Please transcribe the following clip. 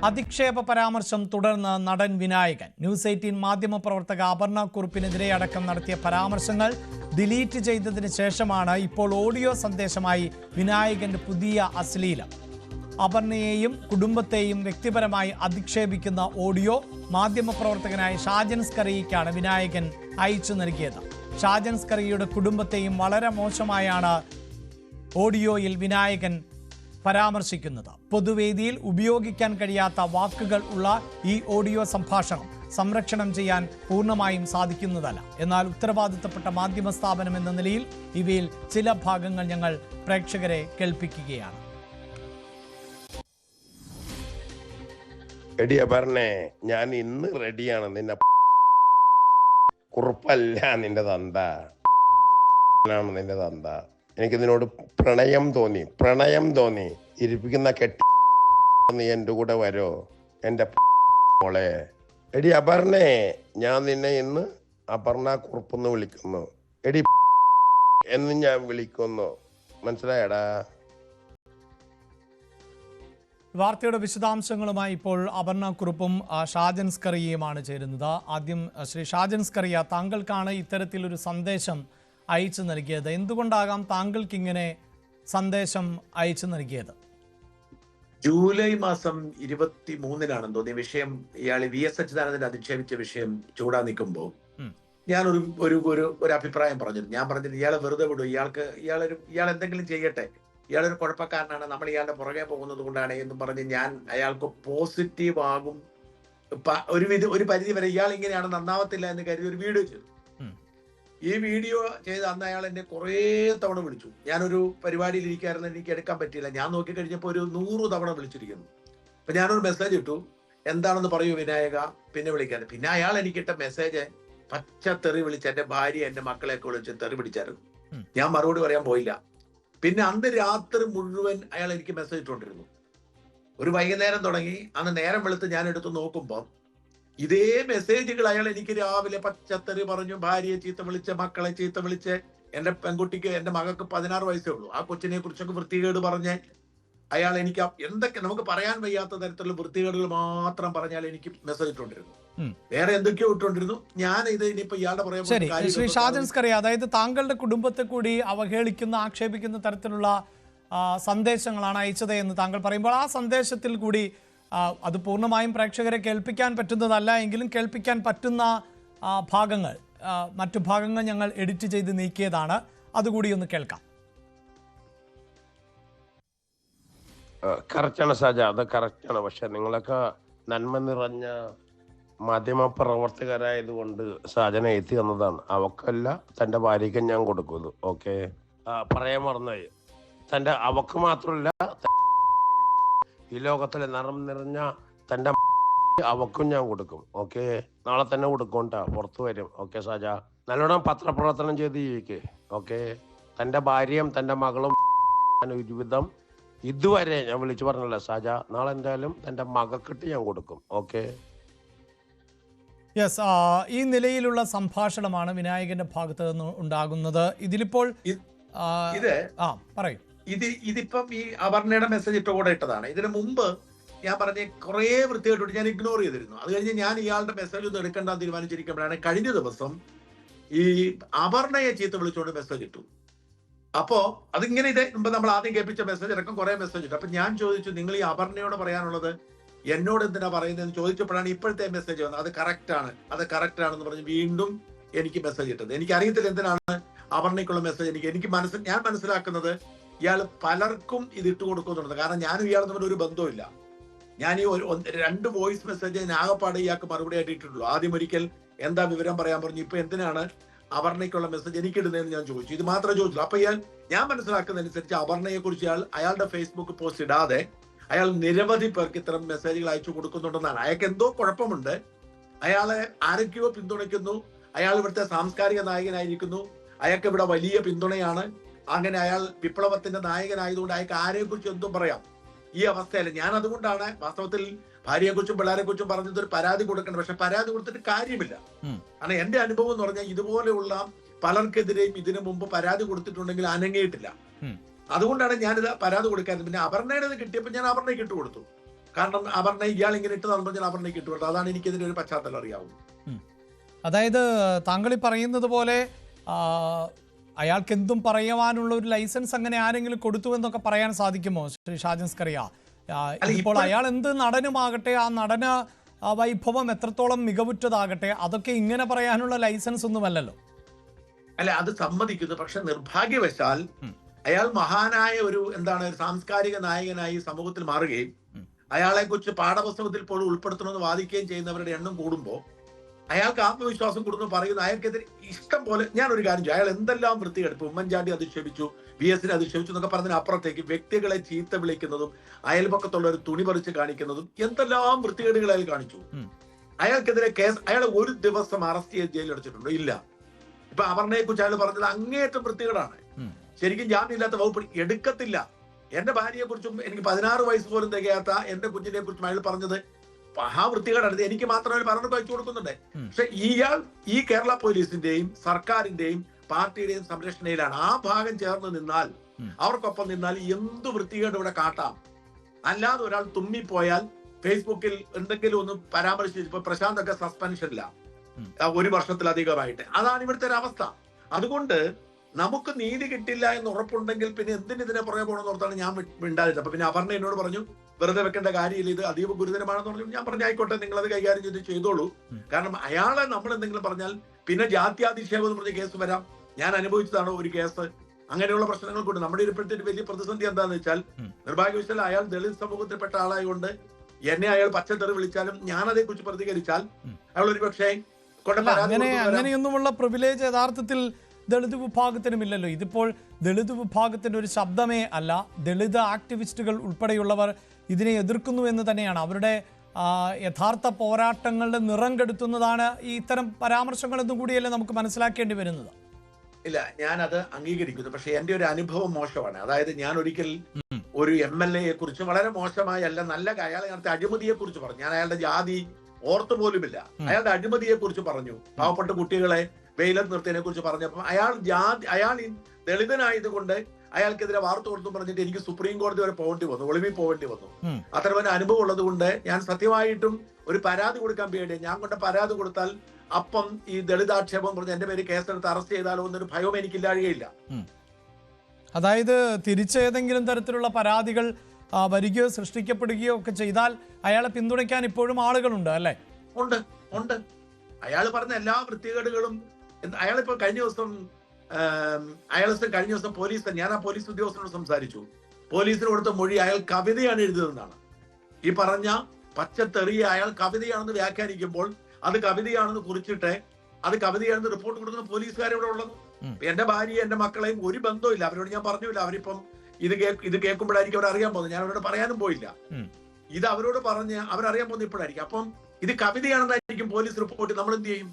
അധിക്ഷേപ പരാമർശം തുടർന്ന് നടൻ വിനായകൻ. ന്യൂസ് 18 മാധ്യമപ്രവർത്തക അപർണ കുറുപ്പിനെതിരെ അടക്കം നടത്തിയ പരാമർശങ്ങൾ ഡിലീറ്റ് ചെയ്തതിന് ശേഷമാണ് ഇപ്പോൾ ഓഡിയോ സന്ദേശമായി വിനായകന്റെ പുതിയ അശ്ലീലം. അപർണയെയും കുടുംബത്തെയും വ്യക്തിപരമായി അധിക്ഷേപിക്കുന്ന ഓഡിയോ മാധ്യമപ്രവർത്തകനായ ഷാജൻ സ്കറിയയ്ക്കാണ് വിനായകൻ അയച്ചു നൽകിയത്. ഷാജൻ സ്കറിയയുടെ കുടുംബത്തെയും വളരെ മോശമായാണ് ഓഡിയോയിൽ വിനായകൻ പരാമർശിക്കുന്നത്. പൊതുവേദിയിൽ ഉപയോഗിക്കാൻ കഴിയാത്ത വാക്കുകൾ ഉള്ള ഈ ഓഡിയോ സംഭാഷണം സംരക്ഷണം ചെയ്യാൻ പൂർണ്ണമായും സാധിക്കുന്നതല്ല. എന്നാൽ ഉത്തരവാദിത്തപ്പെട്ട മാധ്യമ സ്ഥാപനം എന്ന നിലയിൽ ഇവയിൽ ചില ഭാഗങ്ങൾ ഞങ്ങൾ പ്രേക്ഷകരെ കേൾപ്പിക്കുകയാണ്. എടിയ പറഞ്ഞേ, ഞാൻ ഇന്ന് റെഡിയാണ്. നിന്നെ കുറുപ്പല്ല നിന്റെ തന്ത, നിന്റെ തന്ത. എനിക്ക് നിന്നോട് പ്രണയം തോന്നി ഇരിപ്പിക്കുന്ന കെട്ടി നീ എൻ്റെ കൂടെ വരോ എൻ്റെ മോളെ? എടി അപർണേ, ഞാൻ നിന്നെ ഇന്ന് അപർണ കുറുപ്പെന്ന് വിളിക്കുന്നു. എടി എന്ന് ഞാൻ വിളിക്കുന്നു, മനസ്സിലായടാ? വാർത്തയുടെ വിശദാംശങ്ങളുമായി ഇപ്പോൾ അപർണ കുറുപ്പും ഷാജൻ സ്കറിയയുമാണ് ചേരുന്നത്. ആദ്യം ശ്രീ ഷാജൻ സ്കറിയ, താങ്കൾക്കാണ് ഇത്തരത്തിലൊരു സന്ദേശം അയച്ചു നൽകിയത്. എന്തുകൊണ്ടാകാം താങ്കൾക്ക് ഇങ്ങനെ സന്ദേശം അയച്ചു നൽകിയത്? ജൂലൈ മാസം 23-നാണെന്ന് തോന്നിയ വിഷയം, ഇയാൾ VS അച്യുതാനന്ദനെ അധിക്ഷേപിച്ച വിഷയം ചൂടാ നിൽക്കുമ്പോൾ ഞാൻ ഒരു അഭിപ്രായം പറഞ്ഞിരുന്നു. ഞാൻ പറഞ്ഞിരുന്നു, ഇയാളെ വെറുതെ വിടും, ഇയാൾ എന്തെങ്കിലും ചെയ്യട്ടെ, ഇയാളൊരു കുഴപ്പക്കാരനാണ്, നമ്മൾ ഇയാളുടെ പുറകെ പോകുന്നത് കൊണ്ടാണ് എന്നും പറഞ്ഞ് ഞാൻ അയാൾക്ക് പോസിറ്റീവ് ആകും, ഒരു പരിധി വരെ ഇയാൾ ഇങ്ങനെയാണ് നന്നാവത്തില്ല എന്ന് കരുതി ഒരു വീഡിയോ ചെയ്തു. ഈ വീഡിയോ ചെയ്ത് അന്ന് അയാൾ എന്നെ കുറേ തവണ വിളിച്ചു. ഞാനൊരു പരിപാടിയിൽ ഇരിക്കായിരുന്നു, എനിക്ക് എടുക്കാൻ പറ്റിയില്ല. ഞാൻ നോക്കി കഴിഞ്ഞപ്പോൾ ഒരു 100 തവണ വിളിച്ചിരിക്കുന്നു. അപ്പൊ ഞാനൊരു മെസ്സേജ് ഇട്ടു, എന്താണെന്ന് പറയൂ വിനായക, പിന്നെ വിളിക്കാൻ. പിന്നെ അയാൾ എനിക്കിട്ട മെസ്സേജ് പച്ചത്തെറി വിളിച്ച് എന്റെ ഭാര്യ എന്റെ മക്കളെയൊക്കെ വിളിച്ച് തെറി പിടിച്ചായിരുന്നു. ഞാൻ മറുപടി പറയാൻ പോയില്ല. പിന്നെ അന്ന് രാത്രി മുഴുവൻ അയാൾ എനിക്ക് മെസ്സേജ് ഇട്ടുകൊണ്ടിരുന്നു. ഒരു വൈകുന്നേരം തുടങ്ങി, അന്ന് നേരം വെളുത്ത് ഞാൻ എടുത്ത് നോക്കുമ്പോൾ ഇതേ മെസ്സേജുകൾ അയാൾ എനിക്ക് രാവിലെ പച്ചത്തെറി പറഞ്ഞു, ഭാര്യയെ ചീത്ത വിളിച്ച്, മക്കളെ ചീത്ത വിളിച്ച്, എന്റെ പെൺകുട്ടിക്ക്, എന്റെ മകൾക്ക് 16 വയസ്സേ ഉള്ളൂ, ആ കൊച്ചിനെ കുറിച്ചൊക്കെ വൃത്തികേട് പറഞ്ഞ് അയാൾ എനിക്ക് എന്തൊക്കെ നമുക്ക് പറയാൻ വയ്യാത്ത തരത്തിലുള്ള വൃത്തികേടുകൾ മാത്രം പറഞ്ഞാൽ എനിക്ക് മെസ്സേജ് ഇട്ടുകൊണ്ടിരുന്നു. വേറെ എന്തൊക്കെയോ ഇട്ടുകൊണ്ടിരുന്നു. ഞാൻ ഇത് ഇനിയിപ്പോ ഇയാളുടെ പറയാൻ ശ്രീ ഷാജൻ സ്കറിയ, അതായത് താങ്കളുടെ കുടുംബത്തെ കൂടി അവഹേളിക്കുന്ന, ആക്ഷേപിക്കുന്ന തരത്തിലുള്ള സന്ദേശങ്ങളാണ് അയച്ചത് എന്ന് താങ്കൾ പറയുമ്പോൾ, ആ സന്ദേശത്തിൽ കൂടി അത് പൂർണ്ണമായും പ്രേക്ഷകരെ കേൾപ്പിക്കാൻ പറ്റുന്നതല്ല എങ്കിലും കേൾപ്പിക്കാൻ പറ്റുന്ന ഭാഗങ്ങൾ, മറ്റു ഭാഗങ്ങൾ ഞങ്ങൾ എഡിറ്റ് ചെയ്ത് നീക്കിയതാണ്. അതുകൂടി ഒന്ന് കേൾക്കാം. കറക്റ്റാണ് സാജ, അത് കറക്റ്റാണ്. പക്ഷെ നിങ്ങളൊക്കെ നന്മ നിറഞ്ഞ മാധ്യമ പ്രവർത്തകരായതുകൊണ്ട് സാജന എത്തി തന്നതാണ്. അവക്കല്ല, തൻ്റെ ഭാര്യയ്ക്ക് ഞാൻ കൊടുക്കുന്നു. ഓക്കെ, പറയാൻ മറന്നായി. തൻ്റെ അവക്ക് മാത്രമല്ല, ഈ ലോകത്തിലെ നിറം നിറഞ്ഞ തൻ്റെ അവക്കും ഞാൻ കൊടുക്കും. ഓക്കെ, നാളെ തന്നെ കൊടുക്കും കേട്ടോ, പുറത്തു വരും. ഓക്കെ സാജ, നല്ലോണം പത്രപ്രവർത്തനം ചെയ്ത് ജീവിക്ക്. ഓക്കെ, തൻ്റെ ഭാര്യയും തൻ്റെ മകളും ഒരുവിധം ഇതുവരെ ഞാൻ വിളിച്ചു പറഞ്ഞല്ലോ സാജ, നാളെ എന്തായാലും തൻ്റെ മകക്കിട്ട് ഞാൻ കൊടുക്കും. ഓക്കെ, യെസ്, ഈ നിലയിലുള്ള സംഭാഷണമാണ് വിനായകന്റെ ഭാഗത്ത് നിന്ന് ഉണ്ടാകുന്നത്. ഇതിലിപ്പോൾ പറയൂ. ഇതിപ്പം ഈ അപർണയുടെ മെസ്സേജ് ഇട്ടുകൂടെ ഇട്ടതാണ്. ഇതിനു മുമ്പ് ഞാൻ പറഞ്ഞ കുറെ വൃത്തിയായിട്ട് ഞാൻ ഇഗ്നോർ ചെയ്തിരുന്നു. അത് കഴിഞ്ഞ് ഞാൻ ഇയാളുടെ മെസ്സേജ് ഒന്നും എടുക്കേണ്ടെന്ന് തീരുമാനിച്ചിരിക്കുമ്പോഴാണ് കഴിഞ്ഞ ദിവസം ഈ അപർണയെ ചീത്ത വിളിച്ചുകൊണ്ട് മെസ്സേജ് ഇട്ടു. അപ്പോ അതിങ്ങനെ ഇത് മുമ്പ് നമ്മൾ ആദ്യം കേൾപ്പിച്ച മെസ്സേജ് അടക്കം കുറെ മെസ്സേജ് ഇട്ടു. അപ്പൊ ഞാൻ ചോദിച്ചു, നിങ്ങൾ ഈ അപർണയോട് പറയാനുള്ളത് എന്നോട് എന്തിനാ പറയുന്നതെന്ന് ചോദിച്ചപ്പോഴാണ് ഇപ്പോഴത്തെ മെസ്സേജ് വന്നത്. അത് കറക്റ്റ് ആണെന്ന് പറഞ്ഞ് വീണ്ടും എനിക്ക് മെസ്സേജ് ഇട്ടത്. എനിക്കറിയത്തില്ല എന്തിനാണ് അപർണയ്ക്കുള്ള മെസ്സേജ്. ഞാൻ മനസ്സിലാക്കുന്നത് ഇയാൾ പലർക്കും ഇത് ഇട്ട് കൊടുക്കുന്നുണ്ട്. കാരണം ഞാനും ഇയാൾ തമ്മിൽ ഒരു ബന്ധവുമില്ല. ഞാൻ ഈ 2 വോയിസ് മെസ്സേജ് ആകപ്പാട് ഇയാൾക്ക് മറുപടി ആയിട്ട് ഇട്ടിട്ടുള്ളൂ. ആദ്യം ഒരിക്കൽ എന്താ വിവരം പറയാൻ പറഞ്ഞു, ഇപ്പൊ എന്തിനാണ് അപർണയ്ക്കുള്ള മെസ്സേജ് എനിക്ക് ഇടുന്നതെന്ന് ഞാൻ ചോദിച്ചു. ഇത് മാത്രമേ ചോദിച്ചുള്ളൂ. അപ്പൊ ഞാൻ മനസ്സിലാക്കുന്നതനുസരിച്ച് അപർണയെ കുറിച്ച് അയാളുടെ ഫേസ്ബുക്ക് പോസ്റ്റ് ഇടാതെ അയാൾ നിരവധി പേർക്ക് ഇത്തരം മെസ്സേജുകൾ അയച്ചു കൊടുക്കുന്നുണ്ടെന്നാണ്. അയാൾക്ക് എന്തോ കുഴപ്പമുണ്ട്. അയാളെ ആരൊക്കെയോ പിന്തുണയ്ക്കുന്നു. അയാൾ ഇവിടുത്തെ സാംസ്കാരിക നായകനായിരിക്കുന്നു. അയാൾക്ക് ഇവിടെ വലിയ പിന്തുണയാണ്. അങ്ങനെ അയാൾ വിപ്ലവത്തിന്റെ നായകനായതുകൊണ്ട് അയാൾക്ക് ആരെക്കുറിച്ച് എന്തും പറയാം. ഈ അവസ്ഥയല്ല. ഞാൻ അതുകൊണ്ടാണ് വാസ്തവത്തിൽ ഭാര്യയെക്കുറിച്ചും പിള്ളേരെക്കുറിച്ചും പറഞ്ഞത് ഒരു പരാതി കൊടുക്കേണ്ടത്. പക്ഷെ പരാതി കൊടുത്തിട്ട് കാര്യമില്ല. കാരണം എന്റെ അനുഭവം എന്ന് പറഞ്ഞാൽ ഇതുപോലെയുള്ള പലർക്കെതിരെയും ഇതിനു മുമ്പ് പരാതി കൊടുത്തിട്ടുണ്ടെങ്കിൽ അനങ്ങിയിട്ടില്ല. അതുകൊണ്ടാണ് ഞാനിത് പരാതി കൊടുക്കാറ്. പിന്നെ അപർണയുടെ കിട്ടിയപ്പോൾ ഞാൻ അപർണയ്ക്ക് ഇട്ട് കൊടുത്തു. കാരണം അപർണ ഇയാൾ ഇങ്ങനെ ഇട്ടതാണെന്ന് പറഞ്ഞാൽ അപർണയ്ക്ക് ഇട്ടുകൊടുത്തു. അതാണ് എനിക്കിതിന്റെ ഒരു പശ്ചാത്തലം അറിയാവുന്നത്. അതായത് താങ്കൾ ഈ പറയുന്നത് പോലെ അയാൾക്ക് എന്തും പറയുവാനുള്ള ഒരു ലൈസൻസ് അങ്ങനെ ആരെങ്കിലും കൊടുത്തു എന്നൊക്കെ പറയാൻ സാധിക്കുമോ ശ്രീ ഷാജൻ സ്കറിയ? ഇപ്പോൾ അയാൾ എന്ത് നടനുമാകട്ടെ, ആ നടന വൈഭവം എത്രത്തോളം മികവുറ്റതാകട്ടെ, അതൊക്കെ ഇങ്ങനെ പറയാനുള്ള ലൈസൻസ് ഒന്നുമല്ലല്ലോ. അല്ല, അത് സമ്മതിക്കുന്നു. പക്ഷെ നിർഭാഗ്യവശാൽ അയാൾ മഹാനായ ഒരു ഒരു സാംസ്കാരിക നായകനായി സമൂഹത്തിൽ മാറുകയും അയാളെ കുറിച്ച് പാഠപുസ്തകത്തിൽ പോലും ഉൾപ്പെടുത്തണമെന്ന് വാദിക്കുകയും ചെയ്യുന്നവരുടെ എണ്ണം കൂടുമ്പോൾ അയാൾക്ക് ആത്മവിശ്വാസം കൂടുന്നു പറയുന്നു. അയാൾക്കെതിരെ ഇഷ്ടം പോലെ ഞാൻ ഒരു കാര്യം ചെയ്യും, അയാൾ എന്തെല്ലാം വൃത്തികെടുപ്പ്, ഉമ്മൻചാണ്ടി അധിക്ഷേപിച്ചു, VS അധിക്ഷേപിച്ചു എന്നൊക്കെ പറഞ്ഞതിന് അപ്പുറത്തേക്ക് വ്യക്തികളെ ചീത്ത വിളിക്കുന്നതും അയൽപക്കത്തുള്ള ഒരു തുണി പറിച്ച് കാണിക്കുന്നതും എന്തെല്ലാം വൃത്തികേടുകൾ അയാൾ കാണിച്ചു. അയാൾക്കെതിരെ കേസ്, അയാളെ ഒരു ദിവസം അറസ്റ്റ് ചെയ്ത് ജയിലിലടച്ചിട്ടുണ്ടോ? ഇല്ല. ഇപ്പൊ അപർണയെ കുറിച്ച് അയാൾ പറഞ്ഞത് അങ്ങേയറ്റം വൃത്തികേടാണ്. ശരിക്കും ജാമ്യമില്ലാത്ത വകുപ്പ് എടുക്കത്തില്ല. എന്റെ ഭാര്യയെ കുറിച്ചും എനിക്ക് 16 വയസ്സ് പോലും തികയാത്ത എന്റെ കുഞ്ഞിനെ കുറിച്ചും അയാൾ പറഞ്ഞത് മഹാവൃത്തികേടാണ്. എനിക്ക് മാത്രമേ പറഞ്ഞു അയച്ചു കൊടുക്കുന്നുണ്ട്. പക്ഷെ ഇയാൾ ഈ കേരള പോലീസിന്റെയും സർക്കാരിന്റെയും പാർട്ടിയുടെയും സംരക്ഷണയിലാണ്. ആ ഭാഗം ചേർന്ന് നിന്നാൽ, അവർക്കൊപ്പം നിന്നാൽ എന്ത് വൃത്തികേട് ഇവിടെ കാട്ടാം. അല്ലാതെ ഒരാൾ തുമ്മിപ്പോയാൽ ഫേസ്ബുക്കിൽ എന്തെങ്കിലും ഒന്ന് പരാമർശിച്ചപ്പോ പ്രശാന്ത് ഒക്കെ സസ്പെൻഷനില്ല 1 വർഷത്തിലധികമായിട്ട്. അതാണ് ഇവിടുത്തെ ഒരു അവസ്ഥ. അതുകൊണ്ട് നമുക്ക് നീതി കിട്ടില്ല എന്ന് ഉറപ്പുണ്ടെങ്കിൽ പിന്നെ ഇതിനെ പുറകെ പോകണമെന്ന് ഓർത്താണ് ഞാൻ മിണ്ടാതിരുന്നത്. അപ്പൊ പിന്നെ അപർണ എന്നോട് പറഞ്ഞു വെറുതെ വെക്കേണ്ട കാര്യമില്ല, ഇത് അതീവ ഗുരുതരമാണെന്ന് പറഞ്ഞു. ഞാൻ പറഞ്ഞു ആയിക്കോട്ടെ, നിങ്ങൾ അത് കൈകാര്യം ചെയ്തോളൂ. കാരണം അയാളെ നമ്മൾ എന്തെങ്കിലും പറഞ്ഞാൽ പിന്നെ ജാത്യാധിക്ഷേപം എന്ന് പറഞ്ഞ കേസ് വരാം. ഞാൻ അനുഭവിച്ചതാണ് ഒരു കേസ്. അങ്ങനെയുള്ള പ്രശ്നങ്ങൾ കൊണ്ട് നമ്മുടെ ഇപ്പോഴത്തെ ഒരു വലിയ പ്രതിസന്ധി എന്താന്ന് വെച്ചാൽ, നിർഭാഗ്യവശാൽ അയാൾ ദളിത് സമൂഹത്തിൽപ്പെട്ട ആളായതുകൊണ്ട് എന്നെ അയാൾ പച്ചത്തെറി വിളിച്ചാലും ഞാൻ അതേക്കുറിച്ച് പ്രതികരിച്ചാൽ അയാൾ ഒരു പക്ഷേ അങ്ങനെയൊന്നുമുള്ള പ്രിവിലേജ് യഥാർത്ഥത്തിൽ ദളിത് വിഭാഗത്തിനുമില്ലല്ലോ. ഇതിപ്പോൾ ദളിത് വിഭാഗത്തിന്റെ ഒരു ശബ്ദമേ അല്ല. ദളിത് ആക്ടിവിസ്റ്റുകൾ ഉൾപ്പെടെയുള്ളവർ ഇതിനെ എതിർക്കുന്നു എന്ന് തന്നെയാണ്. അവരുടെ യഥാർത്ഥ പോരാട്ടങ്ങളുടെ നിറം കെടുത്തുന്നതാണ് ഈ ഇത്തരം പരാമർശങ്ങൾ എന്നും കൂടിയല്ലേ നമുക്ക് മനസ്സിലാക്കേണ്ടി വരുന്നത്. ഇല്ല, ഞാൻ അത് അംഗീകരിക്കുന്നു. പക്ഷെ എന്റെ ഒരു അനുഭവം മോശമാണ്. അതായത് ഞാൻ ഒരിക്കൽ ഒരു MLA കുറിച്ച് വളരെ മോശമായി അല്ല, നല്ല അയാളെ നേരത്തെ അഴിമതിയെ കുറിച്ച് പറഞ്ഞു. ഞാൻ അയാളുടെ ജാതി ഓർത്തു പോലുമില്ല. അയാളുടെ അഴിമതിയെ കുറിച്ച് പറഞ്ഞു, പാവപ്പെട്ട കുട്ടികളെ വെയിലത്ത് നിർത്തിയതിനെ കുറിച്ച് പറഞ്ഞപ്പോൾ അയാൾ ദളിതനായതുകൊണ്ട് അയാൾക്കെതിരെ വാർത്ത കൊടുത്തു പറഞ്ഞിട്ട് എനിക്ക് സുപ്രീം കോടതി വരെ ഒളിവിൽ പോകേണ്ടി വന്നു. അത്തരമൊരു അനുഭവം ഉള്ളത് കൊണ്ട് ഞാൻ സത്യമായിട്ടും ഒരു പരാതി കൊടുക്കാൻ പേടിയാണ്. ഞാൻ കൊണ്ട് പരാതി കൊടുത്താൽ അപ്പം ഈ ദളിതാക്ഷേപം പറഞ്ഞ് എന്റെ പേര് കേസെടുത്ത് അറസ്റ്റ് ചെയ്താലോ എന്നൊരു ഭയവും എനിക്കില്ലാഴികയില്ല. അതായത് തിരിച്ചേതെങ്കിലും തരത്തിലുള്ള പരാതികൾ വരികയോ സൃഷ്ടിക്കപ്പെടുകയോ ഒക്കെ ചെയ്താൽ അയാളെ പിന്തുണയ്ക്കാൻ ഇപ്പോഴും ആളുകളുണ്ട് അല്ലേ? ഉണ്ട്. അയാൾ പറഞ്ഞ എല്ലാ വൃത്തികേടുകളും അയാളിപ്പോ കഴിഞ്ഞ ദിവസം പോലീസ്, ഞാൻ ആ പോലീസ് ഉദ്യോഗസ്ഥനോട് സംസാരിച്ചു. പോലീസിന് കൊടുത്ത മൊഴി അയാൾ കവിതയാണ് എഴുതുന്നതാണ്. ഈ പറഞ്ഞ പച്ചത്തെറിയ അയാൾ കവിതയാണെന്ന് വ്യാഖ്യാനിക്കുമ്പോൾ അത് കവിതയാണെന്ന് കുറിച്ചിട്ട് അത് കവിതയാണെന്ന് റിപ്പോർട്ട് കൊടുക്കുന്ന പോലീസുകാരിവിടെ ഉള്ളത്. എന്റെ ഭാര്യയും എന്റെ മക്കളെയും ഒരു ബന്ധമില്ല. അവരോട് ഞാൻ പറഞ്ഞില്ല. അവരിപ്പം ഇത് കേൾക്കുമ്പോഴായിരിക്കും അവരറിയാൻ പോകുന്നത്. ഞാൻ അവരോട് പറയാനും പോയില്ല. ഇത് അവരോട് പറഞ്ഞ് അവരറിയാൻ പോകുന്ന ഇപ്പോഴായിരിക്കും. അപ്പം ഇത് കവിതയാണെന്നായിരിക്കും പോലീസ് റിപ്പോർട്ട്. നമ്മൾ എന്ത് ചെയ്യും?